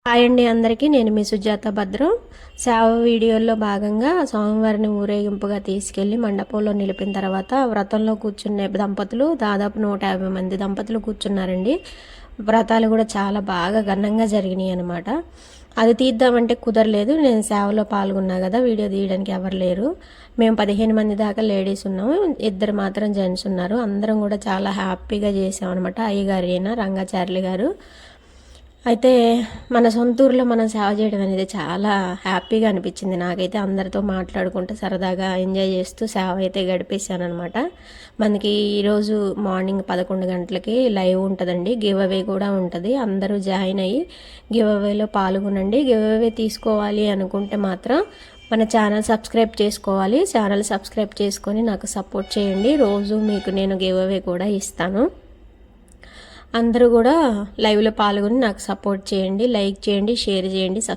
Hi అండి అందరికీ, నేను మీ సుజాత భద్రం. సేవ వీడియోలో భాగంగా స్వామివారిని ఊరేగింపుగా తీసుకెళ్లి మండపంలో నిలిపిన తర్వాత వ్రతంలో కూర్చునే దంపతులు దాదాపు 150 మంది దంపతులు కూర్చున్నారండి. వ్రతాలు కూడా చాలా బాగా ఘనంగా జరిగినాయి అనమాట. అది తీద్దామంటే కుదరలేదు. నేను సేవలో పాల్గొన్నా కదా, వీడియో తీయడానికి ఎవరు లేరు. మేము 15 మంది దాకా లేడీస్ ఉన్నాము, 2 మాత్రం జెంట్స్ ఉన్నారు. అందరం కూడా చాలా హ్యాపీగా చేసామన్నమాట. అయ్యగారు అయినా రంగాచార్యులు గారు అయితే మన సొంత ఊర్లో మనం సేవ చేయడం అనేది చాలా హ్యాపీగా అనిపించింది నాకైతే. అందరితో మాట్లాడుకుంటూ సరదాగా ఎంజాయ్ చేస్తూ సేవ అయితే గడిపేశాను అనమాట. మనకి ఈరోజు మార్నింగ్ 11 గంటలకి లైవ్ ఉంటుందండి, గివ్ అవే కూడా ఉంటుంది. అందరూ జాయిన్ అయ్యి గివ్ అవేలో పాల్గొనండి. గివ్ అవే తీసుకోవాలి అనుకుంటే మాత్రం మన ఛానల్ సబ్స్క్రైబ్ చేసుకోవాలి. ఛానల్ సబ్స్క్రైబ్ చేసుకొని నాకు సపోర్ట్ చేయండి. రోజు మీకు నేను గివ్ అవే కూడా ఇస్తాను. అందరూ కూడా లైవ్లో పాల్గొని నాకు సపోర్ట్ చేయండి. లైక్ చేయండి, షేర్ చేయండి.